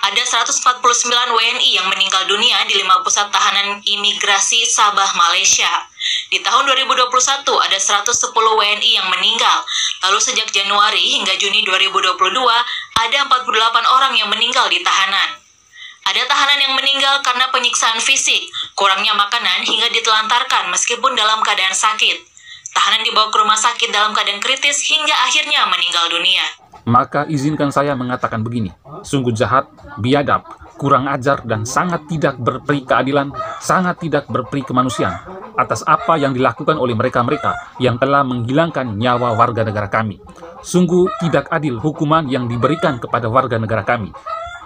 Ada 149 WNI yang meninggal dunia di 5 pusat tahanan imigrasi Sabah, Malaysia. Di tahun 2021 ada 110 WNI yang meninggal. Lalu sejak Januari hingga Juni 2022 ada 48 orang yang meninggal di tahanan. Ada tahanan yang meninggal karena penyiksaan fisik, kurangnya makanan hingga ditelantarkan meskipun dalam keadaan sakit. Tahanan dibawa ke rumah sakit dalam keadaan kritis hingga akhirnya meninggal dunia. Maka izinkan saya mengatakan begini, sungguh jahat, biadab, kurang ajar, dan sangat tidak berperi keadilan, sangat tidak berperi kemanusiaan atas apa yang dilakukan oleh mereka-mereka yang telah menghilangkan nyawa warga negara kami. Sungguh tidak adil hukuman yang diberikan kepada warga negara kami.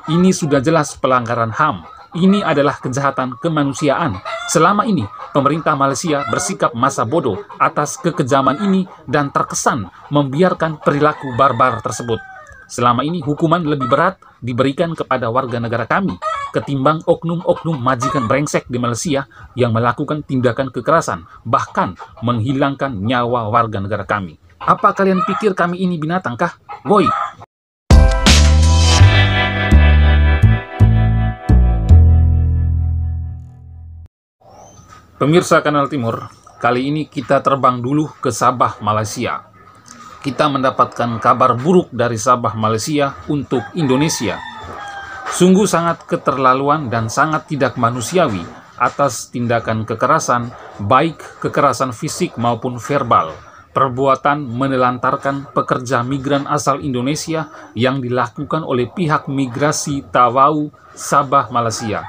Ini sudah jelas pelanggaran HAM. Ini adalah kejahatan kemanusiaan. Selama ini, pemerintah Malaysia bersikap masa bodoh atas kekejaman ini dan terkesan membiarkan perilaku barbar tersebut. Selama ini, hukuman lebih berat diberikan kepada warga negara kami ketimbang oknum-oknum majikan brengsek di Malaysia yang melakukan tindakan kekerasan, bahkan menghilangkan nyawa warga negara kami. Apa kalian pikir kami ini binatang kah? Woi! Pemirsa Kanal Timur, kali ini kita terbang dulu ke Sabah, Malaysia. Kita mendapatkan kabar buruk dari Sabah, Malaysia untuk Indonesia. Sungguh sangat keterlaluan dan sangat tidak manusiawi atas tindakan kekerasan, baik kekerasan fisik maupun verbal, perbuatan menelantarkan pekerja migran asal Indonesia yang dilakukan oleh pihak migrasi Tawau, Sabah, Malaysia.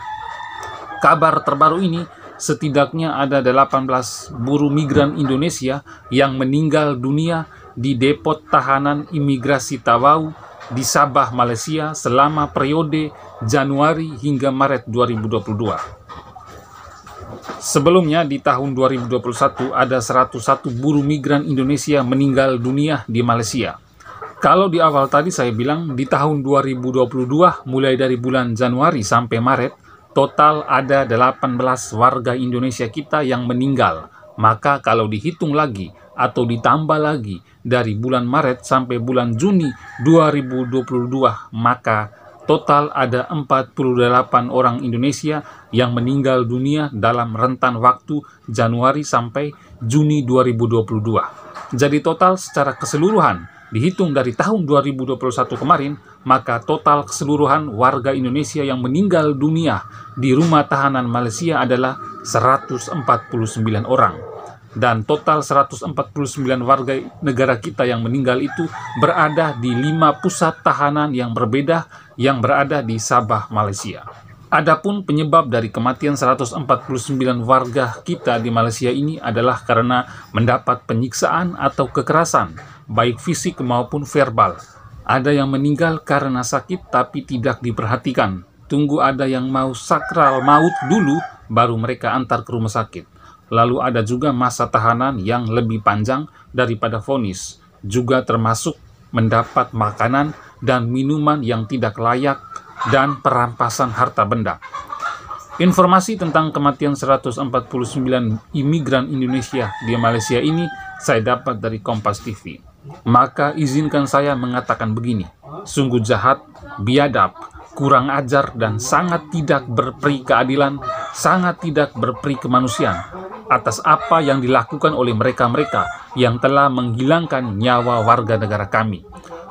Kabar terbaru ini, setidaknya ada 18 buruh migran Indonesia yang meninggal dunia di depot tahanan imigrasi Tawau di Sabah, Malaysia selama periode Januari hingga Maret 2022. Sebelumnya di tahun 2021 ada 101 buruh migran Indonesia meninggal dunia di Malaysia. Kalau di awal tadi saya bilang di tahun 2022 mulai dari bulan Januari sampai Maret total ada 18 warga Indonesia kita yang meninggal. Maka kalau dihitung lagi atau ditambah lagi dari bulan Maret sampai bulan Juni 2022, maka total ada 48 orang Indonesia yang meninggal dunia dalam rentan waktu Januari sampai Juni 2022. Jadi total secara keseluruhan dihitung dari tahun 2021 kemarin, maka total keseluruhan warga Indonesia yang meninggal dunia di rumah tahanan Malaysia adalah 149 orang. Dan total 149 warga negara kita yang meninggal itu berada di 5 pusat tahanan yang berbeda yang berada di Sabah, Malaysia. Adapun penyebab dari kematian 149 warga kita di Malaysia ini adalah karena mendapat penyiksaan atau kekerasan, baik fisik maupun verbal. Ada yang meninggal karena sakit tapi tidak diperhatikan. Tunggu ada yang mau sakral maut dulu, baru mereka antar ke rumah sakit. Lalu ada juga masa tahanan yang lebih panjang daripada vonis, juga termasuk mendapat makanan dan minuman yang tidak layak dan perampasan harta benda. Informasi tentang kematian 149 imigran Indonesia di Malaysia ini saya dapat dari Kompas TV. Maka izinkan saya mengatakan begini, sungguh jahat, biadab, kurang ajar, dan sangat tidak berperi keadilan, sangat tidak berperi kemanusiaan atas apa yang dilakukan oleh mereka-mereka yang telah menghilangkan nyawa warga negara kami.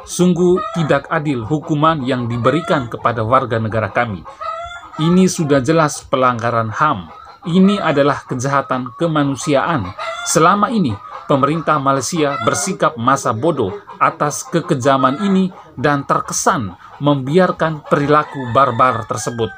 Sungguh tidak adil hukuman yang diberikan kepada warga negara kami. Ini sudah jelas pelanggaran HAM. Ini adalah kejahatan kemanusiaan. Selama ini, pemerintah Malaysia bersikap masa bodoh atas kekejaman ini dan terkesan membiarkan perilaku barbar tersebut.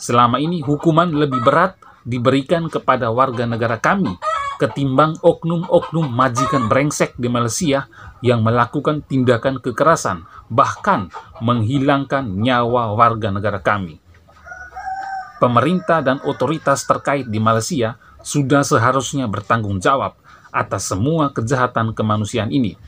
Selama ini, hukuman lebih berat diberikan kepada warga negara kami ketimbang oknum-oknum majikan brengsek di Malaysia yang melakukan tindakan kekerasan, bahkan menghilangkan nyawa warga negara kami. Pemerintah dan otoritas terkait di Malaysia sudah seharusnya bertanggung jawab atas semua kejahatan kemanusiaan ini.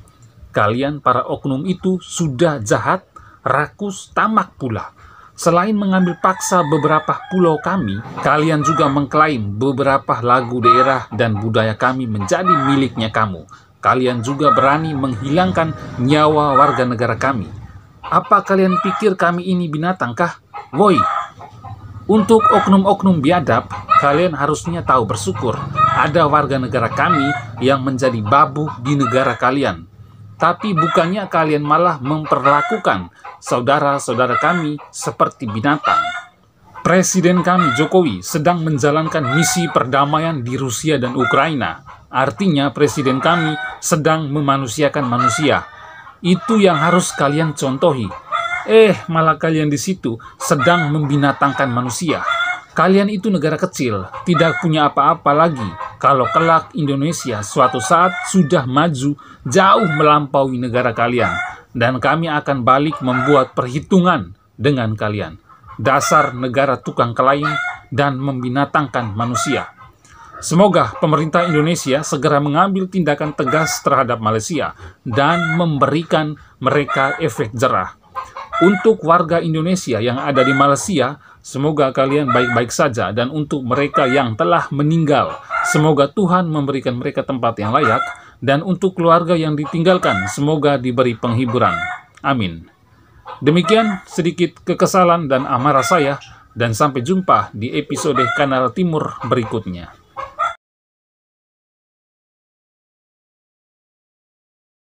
Kalian para oknum itu sudah jahat, rakus, tamak pula. Selain mengambil paksa beberapa pulau kami, kalian juga mengklaim beberapa lagu daerah dan budaya kami menjadi miliknya kamu. Kalian juga berani menghilangkan nyawa warga negara kami. Apa kalian pikir kami ini binatang kah? Woi, untuk oknum-oknum biadab, kalian harusnya tahu bersyukur ada warga negara kami yang menjadi babu di negara kalian. Tapi bukannya kalian malah memperlakukan saudara-saudara kami seperti binatang. Presiden kami Jokowi sedang menjalankan misi perdamaian di Rusia dan Ukraina. Artinya presiden kami sedang memanusiakan manusia. Itu yang harus kalian contohi. Malah kalian di situ sedang membinatangkan manusia. Kalian itu negara kecil, tidak punya apa-apa lagi. Kalau kelak Indonesia suatu saat sudah maju jauh melampaui negara kalian, dan kami akan balik membuat perhitungan dengan kalian. Dasar negara tukang kelain dan membinatangkan manusia. Semoga pemerintah Indonesia segera mengambil tindakan tegas terhadap Malaysia dan memberikan mereka efek jerah. Untuk warga Indonesia yang ada di Malaysia, semoga kalian baik-baik saja, dan untuk mereka yang telah meninggal, semoga Tuhan memberikan mereka tempat yang layak, dan untuk keluarga yang ditinggalkan, semoga diberi penghiburan. Amin. Demikian sedikit kekesalan dan amarah saya, dan sampai jumpa di episode Kanal Timur berikutnya.